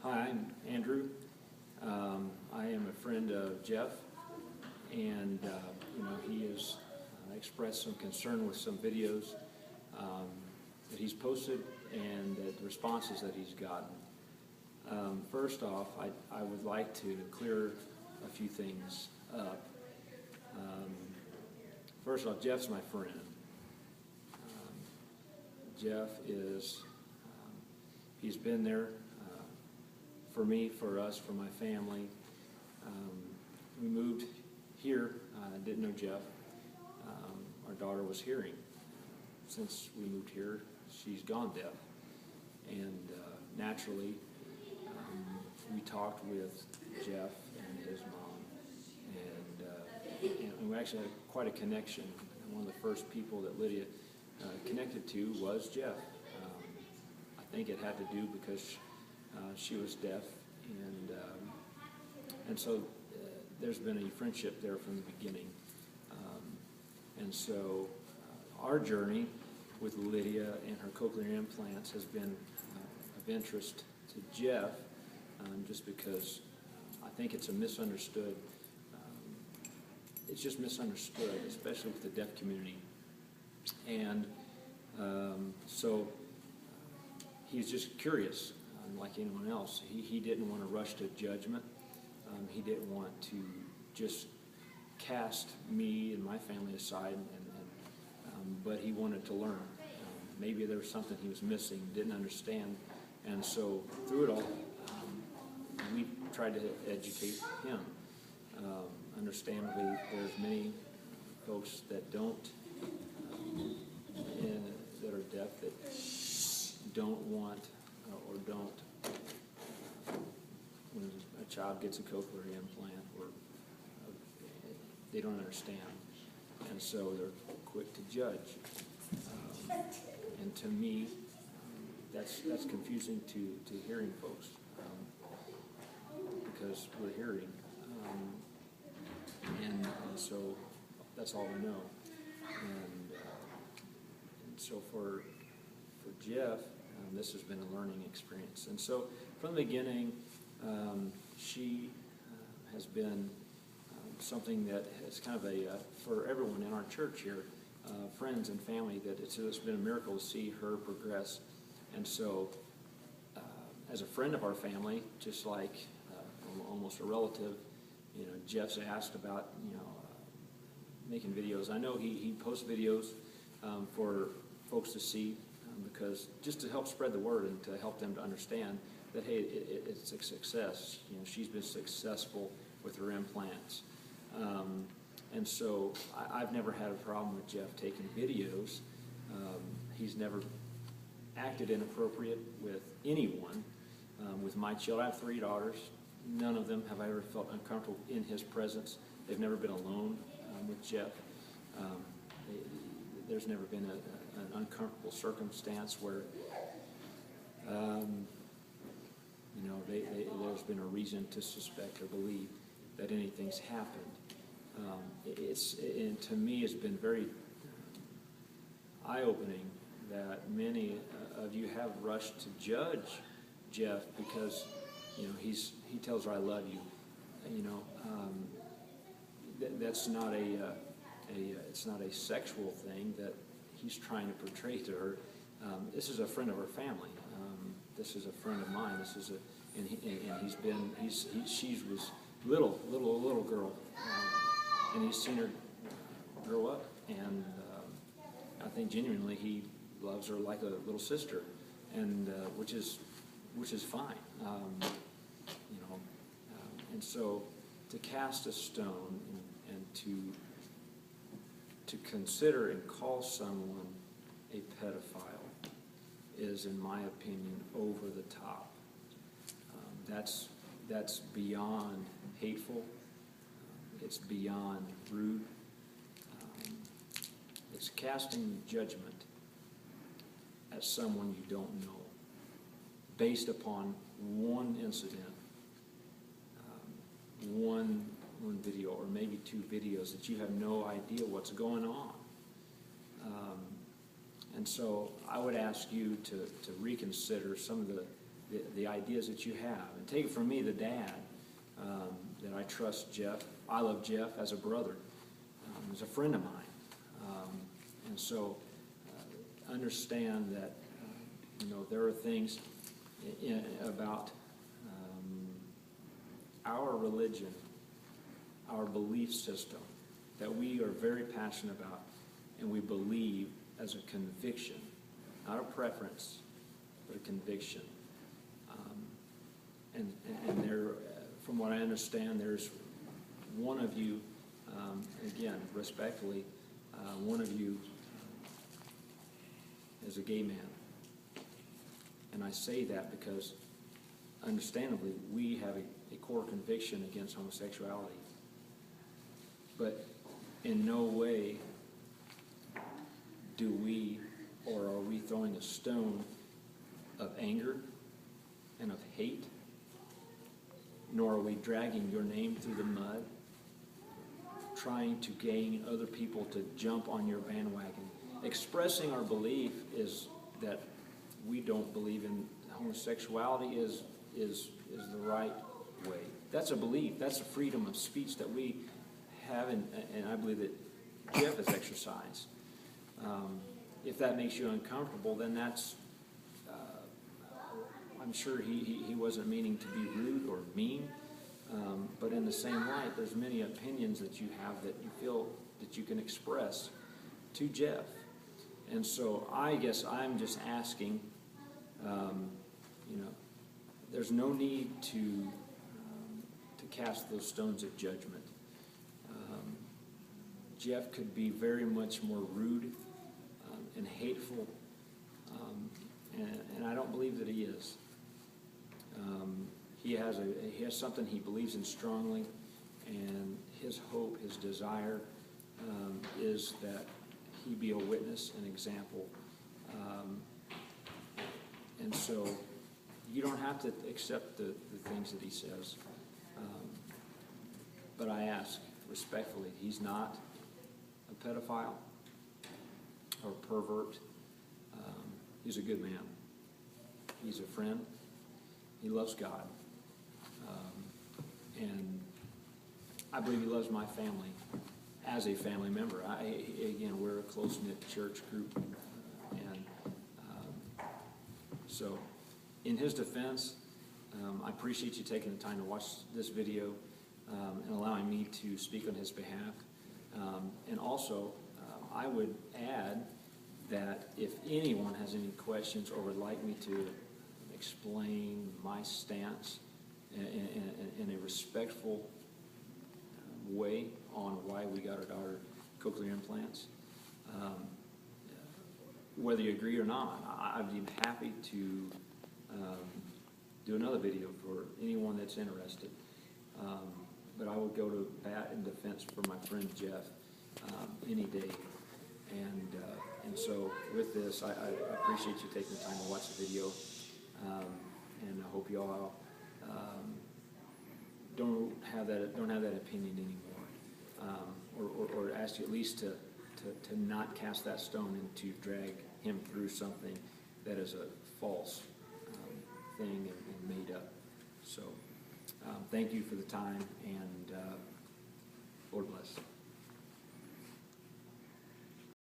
Hi, I'm Andrew. I am a friend of Jeff, and he has expressed some concern with some videos that he's posted and the responses that he's gotten. First off, I would like to clear a few things up. First off, Jeff's my friend. Jeff is, he's been there for me, for us, for my family. We moved here, didn't know Jeff. Our daughter was hearing. Since we moved here, she's gone deaf. And naturally, we talked with Jeff and his mom, and we actually had quite a connection. One of the first people that Lydia connected to was Jeff. I think it had to do because she was deaf, and so there's been a friendship there from the beginning. And so our journey with Lydia and her cochlear implants has been of interest to Jeff, just because I think it's a misunderstood, it's just misunderstood, especially with the deaf community. And so he's just curious, like anyone else. He didn't want to rush to judgment. He didn't want to just cast me and my family aside, but he wanted to learn. Maybe there was something he was missing, didn't understand, and so through it all, we tried to educate him. Understandably, there's many folks that don't, that are deaf, that don't want or don't, when a child gets a cochlear implant, or they don't understand, and so they're quick to judge. And to me, that's confusing to hearing folks, because we're hearing, and so that's all we know. And so for Jeff, this has been a learning experience. And so from the beginning, she has been something that is kind of for everyone in our church here, friends and family, that it's been a miracle to see her progress. And so as a friend of our family, just like almost a relative, Jeff's asked about, making videos. I know he posts videos for folks to see, because just to help spread the word and to help them to understand that, hey, it's a success. She's been successful with her implants. And so I've never had a problem with Jeff taking videos. He's never acted inappropriate with anyone. With my children, I have 3 daughters. None of them have I ever felt uncomfortable in his presence. They've never been alone with Jeff. There's never been an uncomfortable circumstance where there's been a reason to suspect or believe that anything's happened. And to me, it's been very eye-opening that many of you have rushed to judge Jeff because he tells her, "I love you." That's not it's not a sexual thing that he's trying to portray to her. This is a friend of her family. This is a friend of mine. This is she was little girl, and he's seen her grow up, and I think genuinely he loves her like a little sister, and which is fine. And so to cast a stone and to consider and call someone a pedophile is, in my opinion, over the top. That's beyond hateful. It's beyond rude. It's casting judgment at someone you don't know based upon one incident, one video, or maybe 2 videos that you have no idea what's going on. And so I would ask you to reconsider some of the the ideas that you have. And take it from me, the dad, that I trust Jeff. I love Jeff as a brother, as a friend of mine. And so understand that, there are things about our religion, our belief system, that we are very passionate about, and we believe as a conviction, not a preference, but a conviction. And there, from what I understand, there's one of you, again, respectfully, one of you is a gay man. And I say that because, understandably, we have a core conviction against homosexuality. But in no way do we, or are we throwing a stone of anger and of hate, nor are we dragging your name through the mud, trying to gain other people to jump on your bandwagon. Expressing our belief is that we don't believe in homosexuality is the right way. That's a belief. That's a freedom of speech that we have, and I believe that Jeff has exercised. If that makes you uncomfortable, then that's, I'm sure he wasn't meaning to be rude or mean, but in the same light, there's many opinions that you have that you feel that you can express to Jeff. And so I guess I'm just asking, there's no need to cast those stones of judgment. Jeff could be very much more rude and hateful, and I don't believe that he is. He has something he believes in strongly, and his hope, his desire, is that he be a witness, an example. And so you don't have to accept the things that he says. But I ask respectfully, he's not a pedophile or a pervert. He's a good man. He's a friend. He loves God. And I believe he loves my family as a family member. Again, we're a close-knit church group. So in his defense, I appreciate you taking the time to watch this video and allowing me to speak on his behalf. And also, I would add that if anyone has any questions or would like me to explain my stance in a respectful way on why we got our daughter cochlear implants, whether you agree or not, I'd be happy to do another video for anyone that's interested. But I would go to bat in defense for my friend Jeff any day. And so with this, I appreciate you taking the time to watch the video. And I hope you all don't have that opinion anymore, or ask you at least to not cast that stone and to drag him through something that is a false thing and made up. So thank you for the time, and Lord bless.